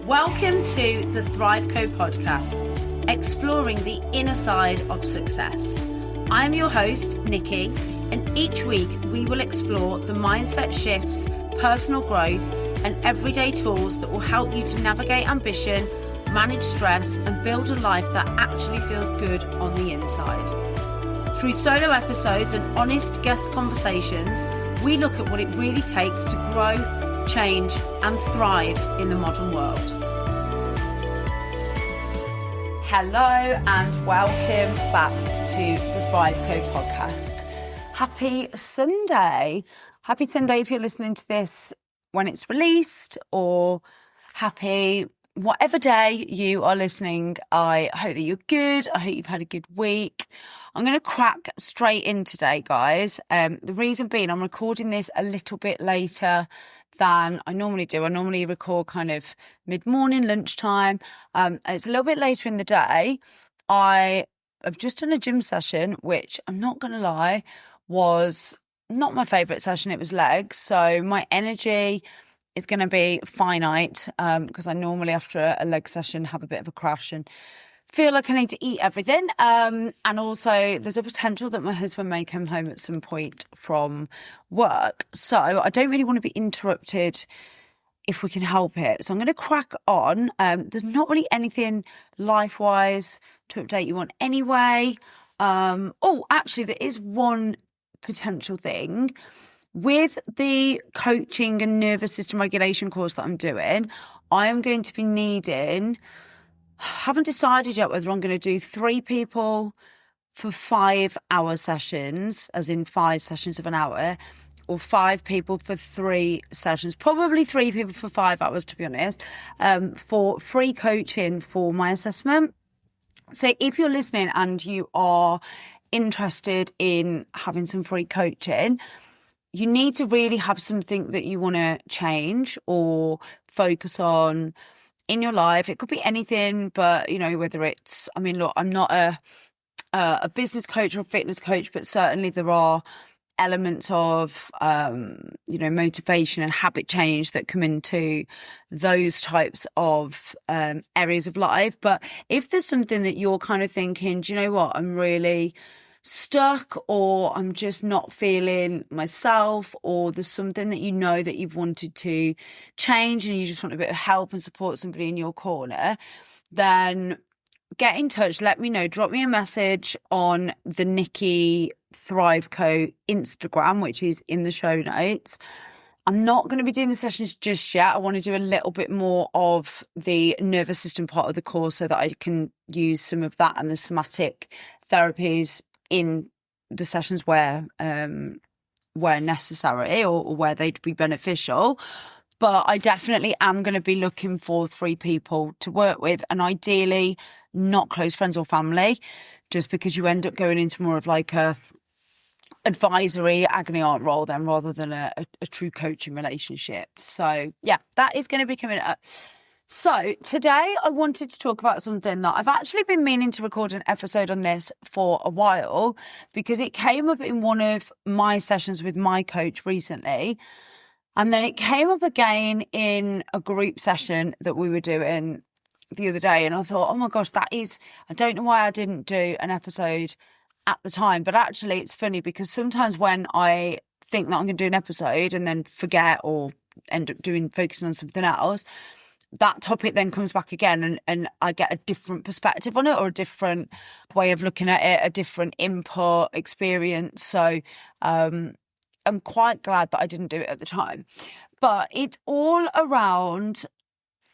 Welcome to the Thrive Co podcast, exploring the inner side of success. I am your host, Nikki, and each week we will explore the mindset shifts, personal growth, and everyday tools that will help you to navigate ambition, manage stress, and build a life that actually feels good on the inside. Through solo episodes and honest guest conversations, we look at what it really takes to grow, change, and thrive in the modern world. Hello and welcome back to the Thrive Co podcast. Happy Sunday. Happy Sunday if you're listening to this when it's released, or happy whatever day you are listening. I hope that you're good. I hope you've had a good week. I'm going to crack straight in today, guys. The reason being, I'm recording this a little bit later than I normally do. I normally record kind of mid-morning, lunchtime. It's a little bit later in the day. I have just done a gym session, which I'm not going to lie, was not my favourite session. It was legs. So my energy is going to be finite because I normally, after a leg session, have a bit of a crash and feel like I need to eat everything. And also there's a potential that my husband may come home at some point from work. So I don't really want to be interrupted if we can help it. So I'm going to crack on. There's not really anything life-wise to update you on anyway. Actually, there is one potential thing. With the coaching and nervous system regulation course that I'm doing, I am going to be needing, haven't decided yet whether I'm going to do 3 people for 5-hour sessions, as in 5 sessions of an hour, or 5 people for 3 sessions, probably 3 people for 5 hours, to be honest, for free coaching for my assessment. So if you're listening and you are interested in having some free coaching, you need to really have something that you want to change or focus on in your life. It could be anything, but, you know, whether it's, I mean, look, I'm not a business coach or a fitness coach, but certainly there are elements of, motivation and habit change that come into those types of areas of life. But if there's something that you're kind of thinking, do you know what, I'm really stuck, or I'm just not feeling myself, or there's something that you know that you've wanted to change and you just want a bit of help and support somebody in your corner, then get in touch. Let me know. Drop me a message on the Nikki Thrive Co Instagram, which is in the show notes. I'm not going to be doing the sessions just yet. I want to do a little bit more of the nervous system part of the course so that I can use some of that and the somatic therapies in the sessions where necessary or where they'd be beneficial. But I definitely am going to be looking for 3 people to work with, and ideally not close friends or family, just because you end up going into more of like a advisory agony aunt role then, rather than a true coaching relationship. So yeah, that is going to be coming up. So today I wanted to talk about something that I've actually been meaning to record an episode on this for a while, because it came up in one of my sessions with my coach recently. And then it came up again in a group session that we were doing the other day. And I thought, oh my gosh, I don't know why I didn't do an episode at the time. But actually it's funny, because sometimes when I think that I'm going to do an episode and then forget or end up focusing on something else, that topic then comes back again, and I get a different perspective on it, or a different way of looking at it, a different input experience. So I'm quite glad that I didn't do it at the time. But it's all around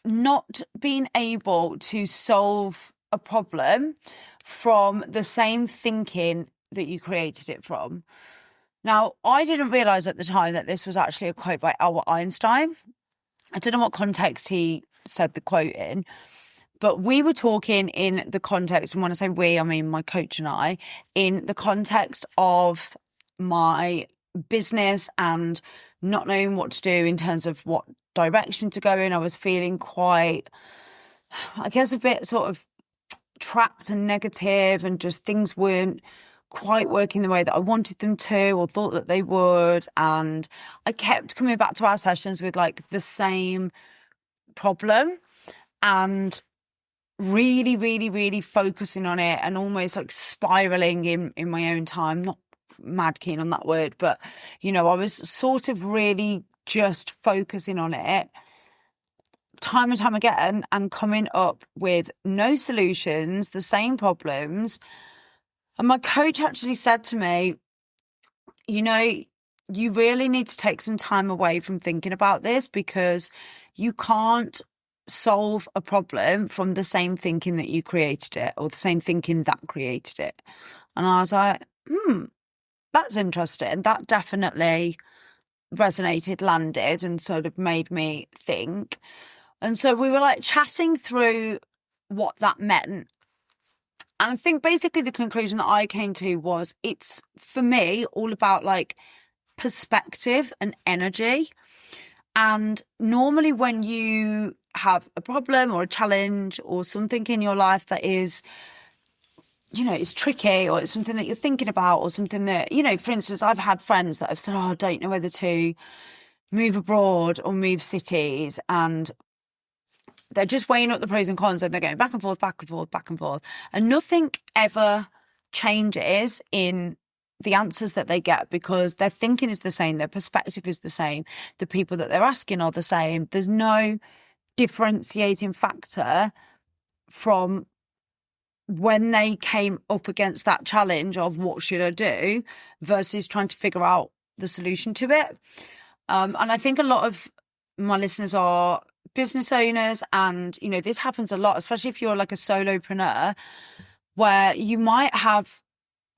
not being able to solve a problem from the same thinking that you created it from. Now, I didn't realise at the time that this was actually a quote by Albert Einstein. I don't know what context he said the quote in, but we were talking in the context, and when I say we, I mean my coach and I, in the context of my business and not knowing what to do in terms of what direction to go in. I was feeling quite, I guess, a bit sort of trapped and negative, and just things weren't quite working the way that I wanted them to, or thought that they would. And I kept coming back to our sessions with like the same problem. and really, really, really focusing on it and almost like spiraling in my own time. Not mad keen on that word, but, you know, I was sort of really just focusing on it time and time again and coming up with no solutions, the same problems. And my coach actually said to me, you know, you really need to take some time away from thinking about this, because you can't solve a problem from the same thinking that you created it, or the same thinking that created it. And I was like, that's interesting. That definitely resonated, landed, and sort of made me think. And so we were like chatting through what that meant. And I think basically the conclusion that I came to was, it's, for me, all about like perspective and energy. And normally when you have a problem or a challenge or something in your life that is, you know, it's tricky, or it's something that you're thinking about, or something that, you know, for instance, I've had friends that have said, oh, I don't know whether to move abroad or move cities. And they're just weighing up the pros and cons, and they're going back and forth, back and forth, back and forth. And nothing ever changes in the answers that they get, because their thinking is the same, their perspective is the same, the people that they're asking are the same. There's no differentiating factor from when they came up against that challenge of what should I do versus trying to figure out the solution to it. And I think a lot of my listeners are business owners, and, you know, this happens a lot, especially if you're like a solopreneur, where you might have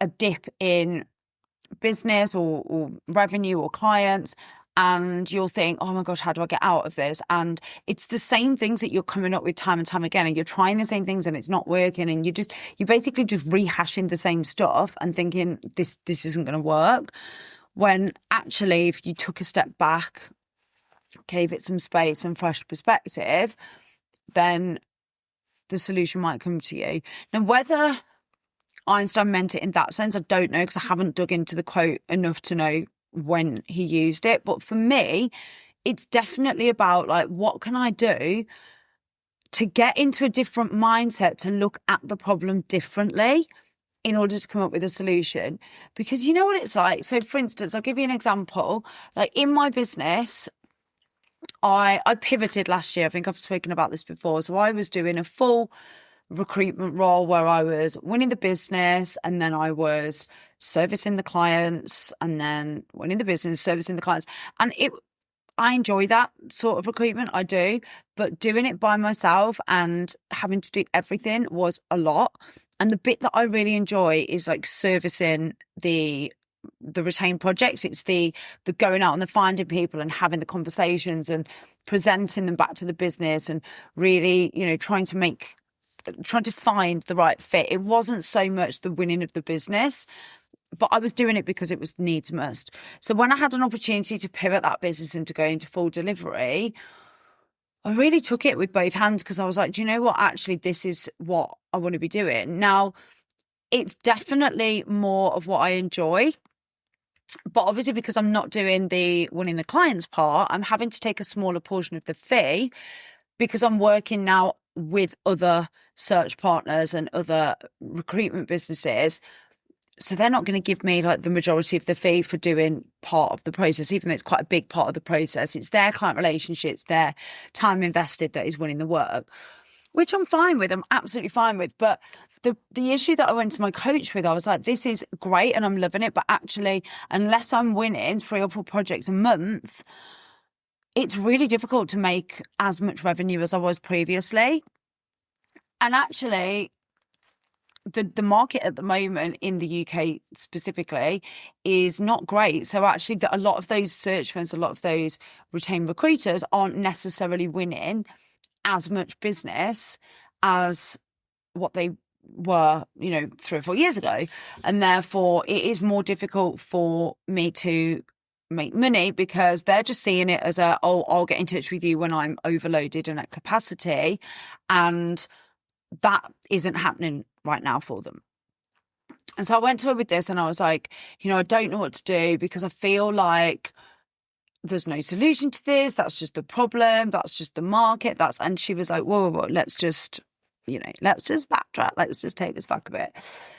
a dip in business or revenue or clients, and you'll think, oh my gosh, how do I get out of this? And it's the same things that you're coming up with time and time again, and you're trying the same things and it's not working, and you're basically just rehashing the same stuff and thinking this isn't going to work. When actually, if you took a step back, gave it some space and fresh perspective, then the solution might come to you. Now, whether Einstein meant it in that sense, I don't know, because I haven't dug into the quote enough to know when he used it. But for me, it's definitely about like, what can I do to get into a different mindset, to look at the problem differently in order to come up with a solution? Because you know what it's like. So for instance, I'll give you an example. Like in my business, I pivoted last year. I think I've spoken about this before. So I was doing a full recruitment role where I was winning the business, and then I was servicing the clients, and then winning the business, servicing the clients. And I enjoy that sort of recruitment, I do, but doing it by myself and having to do everything was a lot. And the bit that I really enjoy is like servicing the retained projects. It's the going out and the finding people and having the conversations and presenting them back to the business, and really, you know, trying to find the right fit. It wasn't so much the winning of the business, but I was doing it because it was needs must. So when I had an opportunity to pivot that business and to go into full delivery, I really took it with both hands, because I was like, do you know what? Actually, this is what I want to be doing. Now, it's definitely more of what I enjoy. But obviously, because I'm not doing the winning the clients part, I'm having to take a smaller portion of the fee, because I'm working now with other search partners and other recruitment businesses. So they're not going to give me like the majority of the fee for doing part of the process, even though it's quite a big part of the process. It's their client relationships, their time invested that is winning the work, which I'm fine with. I'm absolutely fine with. But the issue that I went to my coach with, I was like, this is great and I'm loving it, but actually, unless I'm winning 3 or 4 projects a month, it's really difficult to make as much revenue as I was previously. And actually, the market at the moment in the UK specifically is not great. So actually, a lot of those search firms, a lot of those retained recruiters aren't necessarily winning as much business as what they were, 3 or 4 years ago. And therefore, it is more difficult for me to make money, because they're just seeing it as I'll get in touch with you when I'm overloaded and at capacity. And that isn't happening right now for them. And so I went to her with this and I was like, I don't know what to do, because I feel like there's no solution to this. That's just the problem. That's just the market. And she was like, whoa, let's just backtrack. Let's just take this back a bit.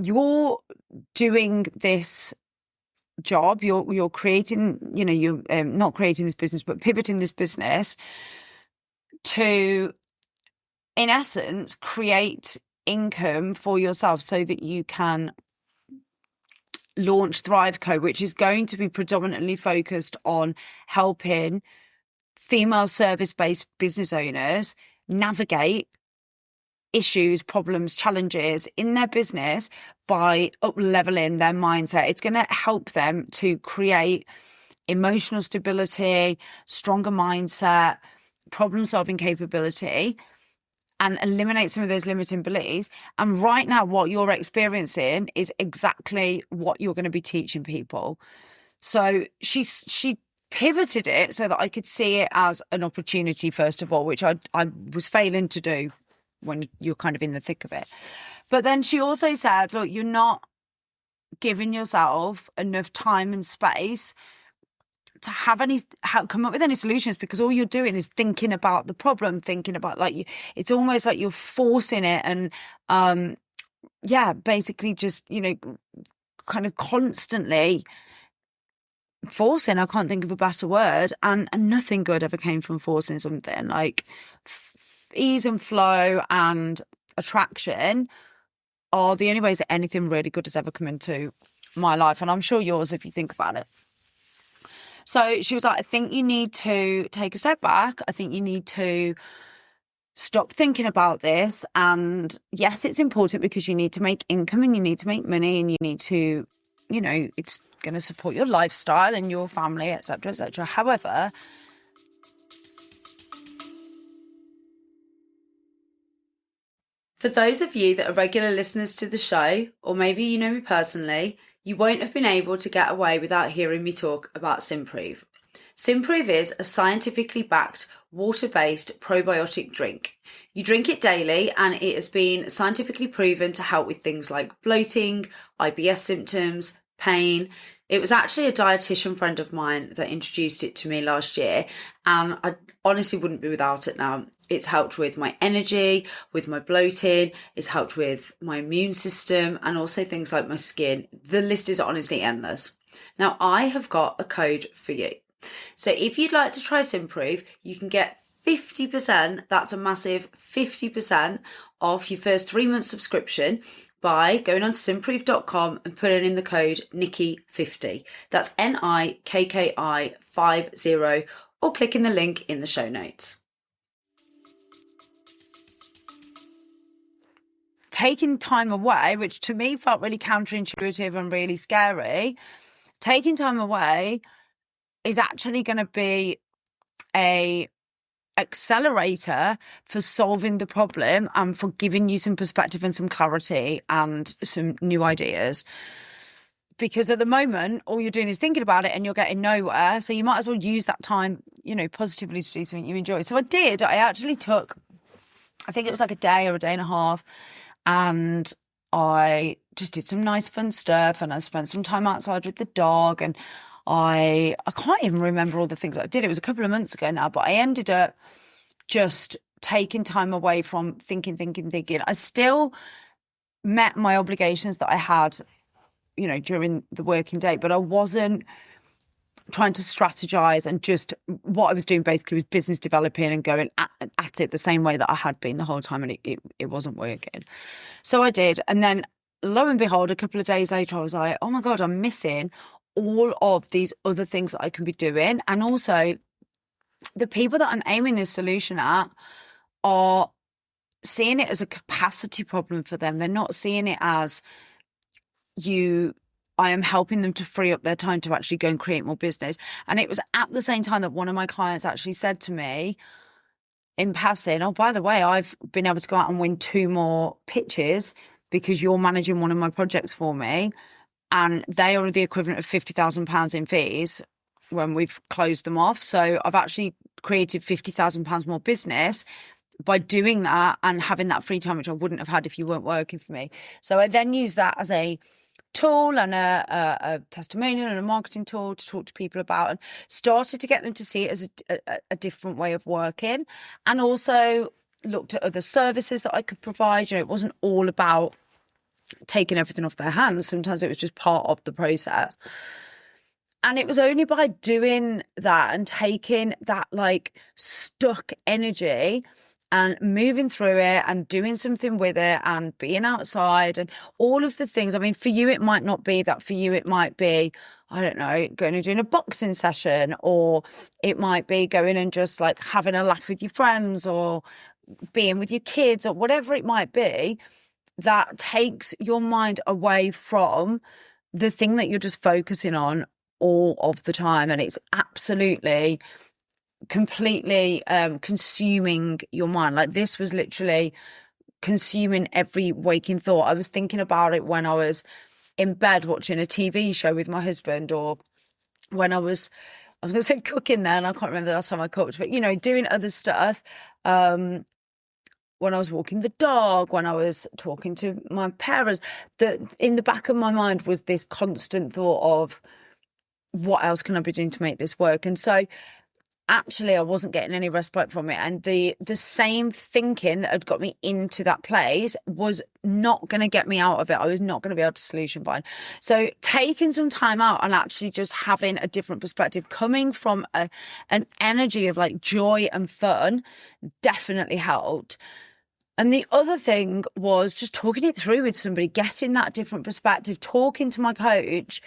You're doing this job. You're creating, you're not creating this business, but pivoting this business to, in essence, create income for yourself so that you can launch Thrive Co, which is going to be predominantly focused on helping female service-based business owners navigate issues, problems, challenges in their business by up-leveling their mindset. It's going to help them to create emotional stability, stronger mindset, problem-solving capability, and eliminate some of those limiting beliefs. And right now, what you're experiencing is exactly what you're going to be teaching people. So she pivoted it so that I could see it as an opportunity, first of all, which I was failing to do when you're kind of in the thick of it. But then she also said, look, you're not giving yourself enough time and space to come up with any solutions, because all you're doing is thinking about the problem, thinking about it's almost like you're forcing it and basically just, kind of constantly forcing. I can't think of a better word, and nothing good ever came from forcing something. Like ease and flow and attraction are the only ways that anything really good has ever come into my life, and I'm sure yours if you think about it. So she was like, I think you need to take a step back. I think you need to stop thinking about this. And yes, it's important because you need to make income and you need to make money and you need to, it's going to support your lifestyle and your family, etc., etc. However, for those of you that are regular listeners to the show, or maybe you know me personally, you won't have been able to get away without hearing me talk about Simprove. Simprove is a scientifically backed, water-based probiotic drink. You drink it daily and it has been scientifically proven to help with things like bloating, IBS symptoms, pain. It was actually a dietitian friend of mine that introduced it to me last year, and I honestly wouldn't be without it now. It's helped with my energy, with my bloating, it's helped with my immune system, and also things like my skin. The list is honestly endless. Now, I have got a code for you. So if you'd like to try Simprove, you can get 50%, that's a massive 50% off your first 3 month subscription by going on to simprove.com and putting in the code Nikki50. That's NIKKI 50, or clicking the link in the show notes. Taking time away, which to me felt really counterintuitive and really scary, taking time away is actually going to be a accelerator for solving the problem and for giving you some perspective and some clarity and some new ideas. Because at the moment, all you're doing is thinking about it and you're getting nowhere. So you might as well use that time, positively to do something you enjoy. So I did. I actually took, I think it was like a day or a day and a half, and I just did some nice fun stuff, and I spent some time outside with the dog, and I can't even remember all the things I did. It was a couple of months ago now, but I ended up just taking time away from thinking. I still met my obligations that I had, during the working day, but I wasn't trying to strategize, and just what I was doing basically was business developing and going at it the same way that I had been the whole time, and it wasn't working. So I did. And then lo and behold, a couple of days later, I was like, oh my God, I'm missing all of these other things that I can be doing. And also the people that I'm aiming this solution at are seeing it as a capacity problem for them. They're not seeing it as I am helping them to free up their time to actually go and create more business. And it was at the same time that one of my clients actually said to me in passing, oh, by the way, I've been able to go out and win 2 more pitches because you're managing one of my projects for me. And they are the equivalent of £50,000 in fees when we've closed them off. So I've actually created £50,000 more business by doing that and having that free time, which I wouldn't have had if you weren't working for me. So I then used that as a tool and a testimonial and a marketing tool to talk to people about, and started to get them to see it as a different way of working, and also looked at other services that I could provide. You know, it wasn't all about taking everything off their hands. Sometimes it was just part of the process. And it was only by doing that and taking that like stuck energy and moving through it and doing something with it and being outside and all of the things. I mean, for you, it might not be that. For you, it might be, I don't know, going and doing a boxing session, or it might be going and just like having a laugh with your friends, or being with your kids, or whatever it might be, that takes your mind away from the thing that you're just focusing on all of the time. And it's absolutely completely consuming your mind. Like, this was literally consuming every waking thought. I was thinking about it when I was in bed watching a TV show with my husband, or when I was going to say cooking then, I can't remember the last time I cooked, but, you know, doing other stuff. When I was walking the dog, when I was talking to my parents, that in the back of my mind was this constant thought of, what else can I be doing to make this work? And so actually I wasn't getting any respite from it. And the same thinking that had got me into that place was not going to get me out of it. I was not going to be able to solution find. So taking some time out and actually just having a different perspective, coming from an energy of like joy and fun, definitely helped. And the other thing was just talking it through with somebody, getting that different perspective. Talking to my coach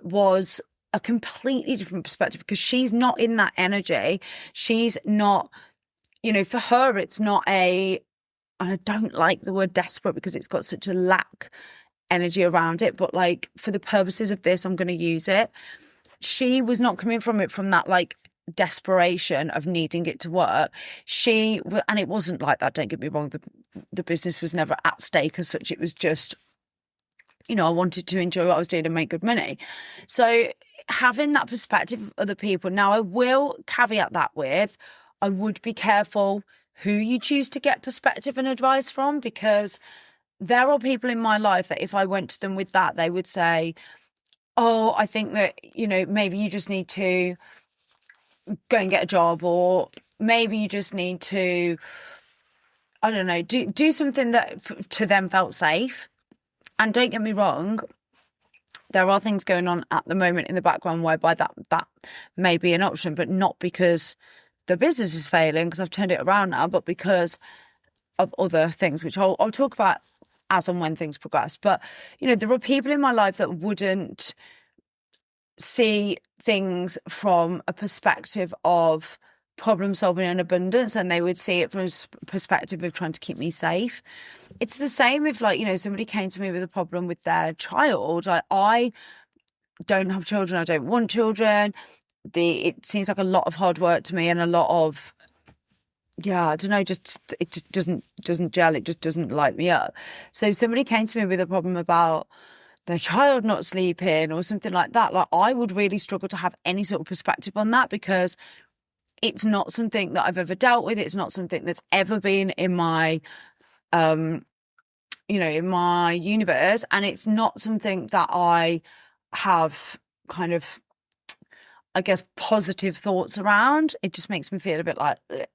was a completely different perspective, because she's not in that energy. She's not, you know, for her, it's not and I don't like the word desperate because it's got such a lack energy around it, but like, for the purposes of this, I'm going to use it. She was not coming from it from that like desperation of needing it to work. And it wasn't like that, don't get me wrong, the business was never at stake as such. It was just, you know, I wanted to enjoy what I was doing and make good money. So having that perspective of other people. Now, I will caveat that with, I would be careful who you choose to get perspective and advice from, because there are people in my life that if I went to them with that, they would say, oh, I think that, you know, maybe you just need to go and get a job, or maybe you just need to, I don't know, do something that to them felt safe. And don't get me wrong, there are things going on at the moment in the background whereby that may be an option, but not because the business is failing, because I've turned it around now, but because of other things, which I'll talk about as and when things progress. But, you know, there are people in my life that wouldn't see things from a perspective of problem solving and abundance, and they would see it from a perspective of trying to keep me safe. It's the same if, like, you know, somebody came to me with a problem with their child. Like, I don't have children, I don't want children. It seems like a lot of hard work to me, and a lot of, yeah, I don't know, it just doesn't gel. It just doesn't light me up. So if somebody came to me with a problem about their child not sleeping or something like that, like, I would really struggle to have any sort of perspective on that, because it's not something that I've ever dealt with. It's not something that's ever been in my, you know, in my universe. And it's not something that I have kind of, I guess, positive thoughts around. It just makes me feel a bit like, ugh.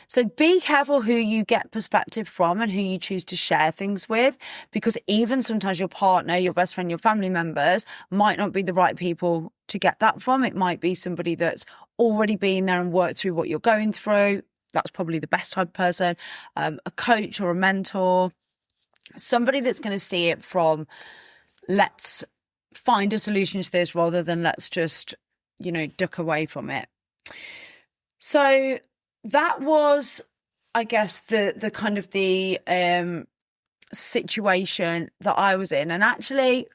So be careful who you get perspective from and who you choose to share things with, because even sometimes your partner, your best friend, your family members might not be the right people to get that from. It might be somebody that's already been there and worked through what you're going through. That's probably the best type of person. A coach or a mentor, somebody that's going to see it from, let's find a solution to this rather than let's just, you know, duck away from it. So that was, I guess, the kind of the situation that I was in. And actually,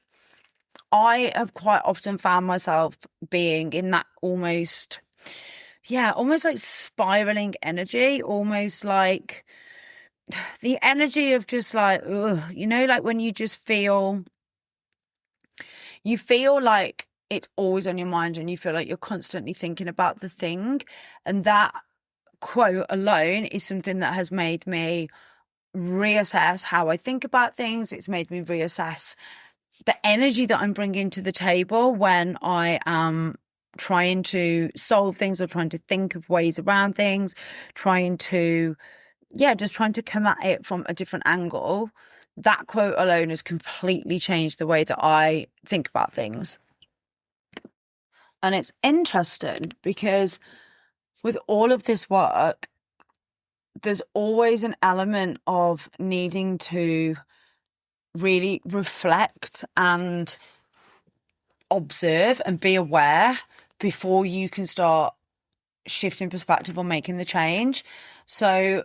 I have quite often found myself being in that almost like spiraling energy, almost like the energy of just like, ugh, you know, like when you just feel like it's always on your mind and you feel like you're constantly thinking about the thing. And that quote alone is something that has made me reassess how I think about things. It's made me reassess the energy that I'm bringing to the table when I am trying to solve things or trying to think of ways around things, just trying to come at it from a different angle. That quote alone has completely changed the way that I think about things. And it's interesting because with all of this work, there's always an element of needing to really reflect and observe and be aware before you can start shifting perspective or making the change. So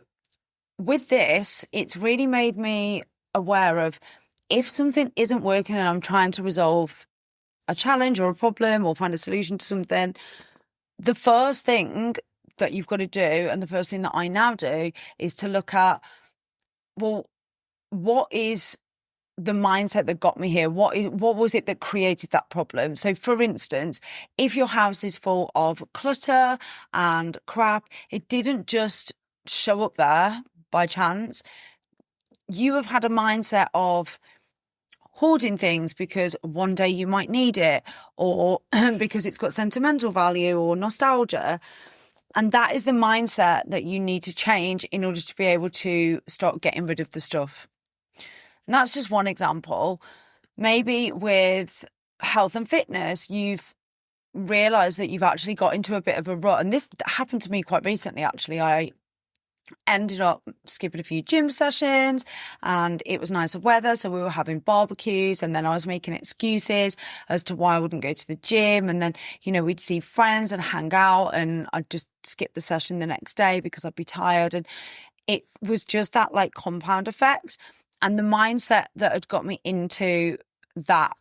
with this, it's really made me aware of if something isn't working and I'm trying to resolve a challenge or a problem or find a solution to something, the first thing that you've got to do, and the first thing that I now do, is to look at, well, what is the mindset that got me here? What was it that created that problem? So for instance, if your house is full of clutter and crap, it didn't just show up there by chance. You have had a mindset of hoarding things because one day you might need it, or because it's got sentimental value or nostalgia. And that is the mindset that you need to change in order to be able to start getting rid of the stuff. And that's just one example. Maybe with health and fitness, you've realised that you've actually got into a bit of a rut. And this happened to me quite recently, actually. I ended up skipping a few gym sessions and it was nicer weather, so we were having barbecues, and then I was making excuses as to why I wouldn't go to the gym, and then we'd see friends and hang out, and I'd just skip the session the next day because I'd be tired. And it was just that like compound effect, and the mindset that had got me into that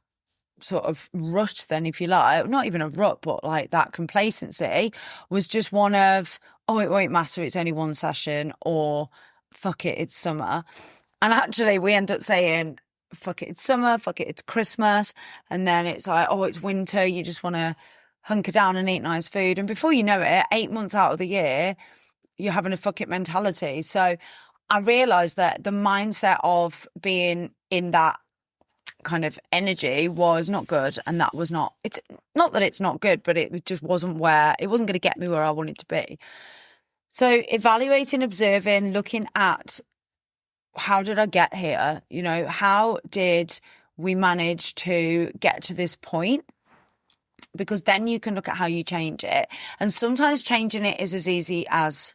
sort of rut then, if you like, not even a rut, but like that complacency was just one of, oh, it won't matter, it's only one session, or fuck it, it's summer. And actually we end up saying, fuck it, it's summer, fuck it, it's Christmas. And then it's like, oh, it's winter, you just want to hunker down and eat nice food. And before you know it, 8 months out of the year, you're having a fuck it mentality. So I realised that the mindset of being in that kind of energy was not good, and that was not, it's not that it's not good, but it just wasn't going to get me where I wanted to be. So evaluating, observing, looking at, how did I get here? How did we manage to get to this point? Because then you can look at how you change it. And sometimes changing it is as easy as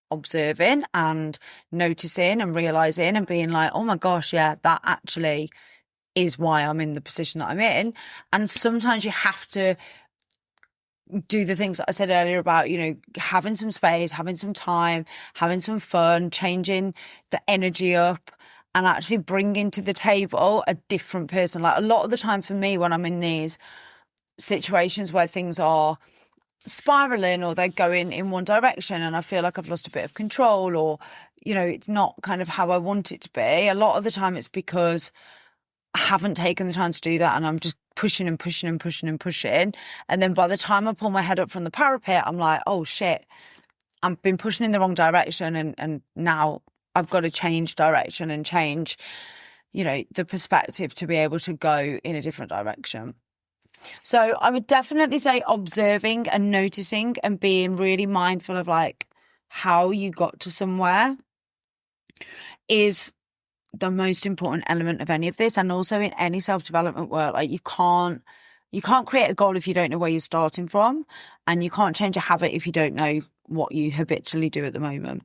observing and noticing and realizing and being like, oh my gosh, yeah, that actually is why I'm in the position that I'm in. And sometimes you have to do the things that I said earlier about, having some space, having some time, having some fun, changing the energy up, and actually bringing to the table a different person. Like a lot of the time for me, when I'm in these situations where things are spiraling or they're going in one direction and I feel like I've lost a bit of control, or, it's not kind of how I want it to be, a lot of the time it's because I haven't taken the time to do that, and I'm just pushing and pushing and pushing and pushing. And then by the time I pull my head up from the parapet, I'm like, oh shit, I've been pushing in the wrong direction, and now I've got to change direction and change, the perspective to be able to go in a different direction. So I would definitely say observing and noticing and being really mindful of like how you got to somewhere is the most important element of any of this. And also in any self-development work, like you can't create a goal if you don't know where you're starting from, and you can't change a habit if you don't know what you habitually do at the moment.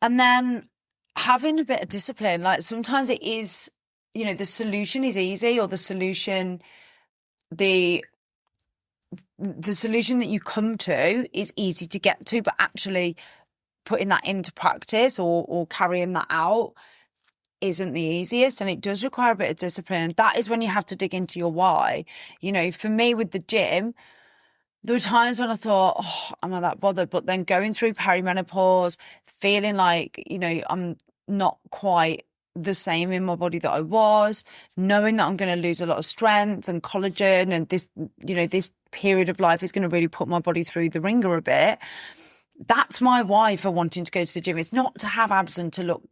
And then having a bit of discipline, like sometimes it is, the solution is easy, or the solution that you come to is easy to get to, but actually putting that into practice or carrying that out isn't the easiest, and it does require a bit of discipline. And that is when you have to dig into your why. For me with the gym, there were times when I thought, oh, am I that bothered? But then going through perimenopause, feeling like, I'm not quite the same in my body that I was, knowing that I'm going to lose a lot of strength and collagen, and this, this period of life is going to really put my body through the ringer a bit. That's my why for wanting to go to the gym. It's not to have abs and to look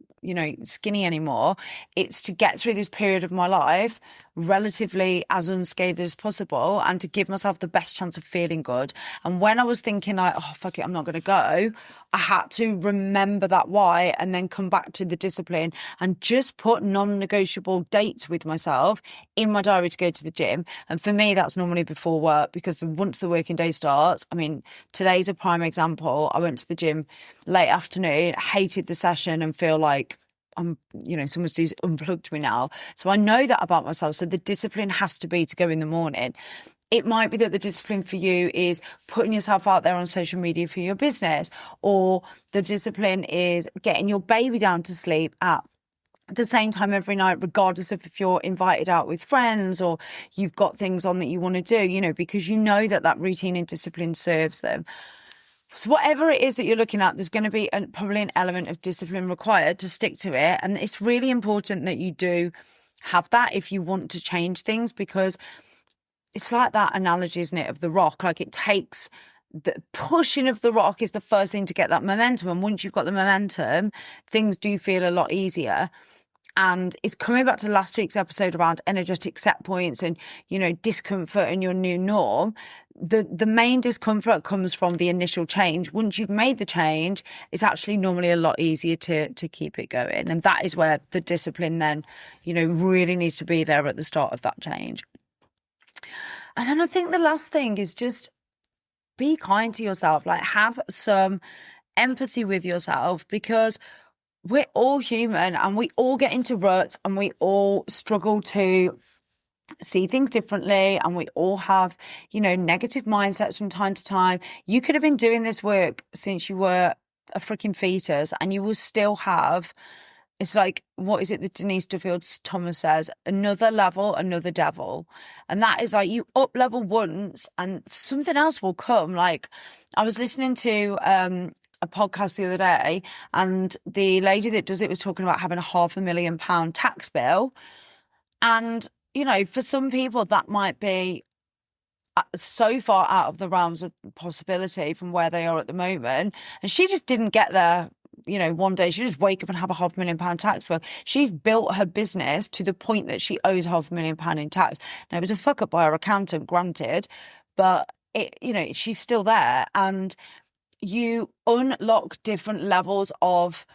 skinny anymore. It's to get through this period of my life relatively as unscathed as possible and to give myself the best chance of feeling good. And when I was thinking like, oh, fuck it, I'm not going to go, I had to remember that why and then come back to the discipline and just put non-negotiable dates with myself in my diary to go to the gym. And for me, that's normally before work, because once the working day starts, I mean, today's a prime example. I went to the gym late afternoon, hated the session and feel like someone's unplugged me now. So I know that about myself. So the discipline has to be to go in the morning. It might be that the discipline for you is putting yourself out there on social media for your business, or the discipline is getting your baby down to sleep at the same time every night, regardless of if you're invited out with friends or you've got things on that you want to do, because you know that routine and discipline serves them. So whatever it is that you're looking at, there's going to be probably an element of discipline required to stick to it. And it's really important that you do have that if you want to change things, because it's like that analogy, isn't it, of the rock? Like, it takes the pushing of the rock is the first thing to get that momentum. And once you've got the momentum, things do feel a lot easier. And it's coming back to last week's episode around energetic set points and, discomfort and your new norm. The main discomfort comes from the initial change. Once you've made the change, it's actually normally a lot easier to keep it going. And that is where the discipline then, really needs to be there at the start of that change. And then I think the last thing is just be kind to yourself. Like, have some empathy with yourself, because we're all human and we all get into ruts and we all struggle to see things differently, and we all have, negative mindsets from time to time. You could have been doing this work since you were a freaking fetus and you will still have, it's like, what is it that Denise Duffield Thomas says? Another level, another devil. And that is like, you up level once and something else will come. Like, I was listening to a podcast the other day, and the lady that does it was talking about having a £500,000 tax bill. And, for some people that might be so far out of the realms of possibility from where they are at the moment. And she just didn't get there, one day. She just wake up and have a £500,000 tax bill. She's built her business to the point that she owes £500,000 in tax. Now, it was a fuck up by her accountant, granted, but she's still there. And you unlock different levels of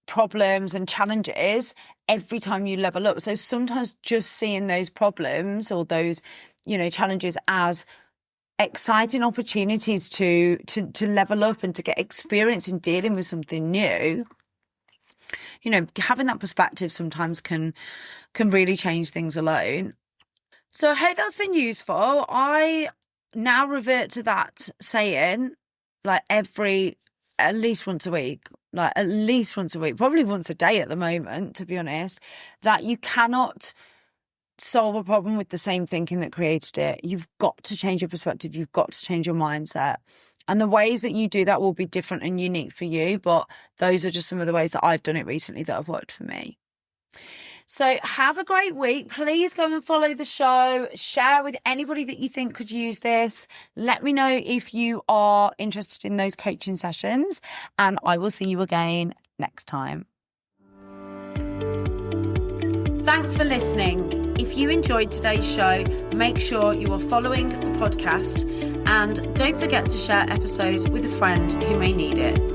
problems and challenges every time you level up. So sometimes just seeing those problems or those, challenges as exciting opportunities to level up and to get experience in dealing with something new. Having that perspective sometimes can really change things alone. So I hope that's been useful. I now revert to that saying, like, at least once a week, probably once a day at the moment, to be honest, that you cannot solve a problem with the same thinking that created it. You've got to change your perspective. You've got to change your mindset. And the ways that you do that will be different and unique for you. But those are just some of the ways that I've done it recently that have worked for me. So have a great week. Please go and follow the show. Share with anybody that you think could use this. Let me know if you are interested in those coaching sessions, and I will see you again next time. Thanks for listening. If you enjoyed today's show, make sure you are following the podcast, and don't forget to share episodes with a friend who may need it.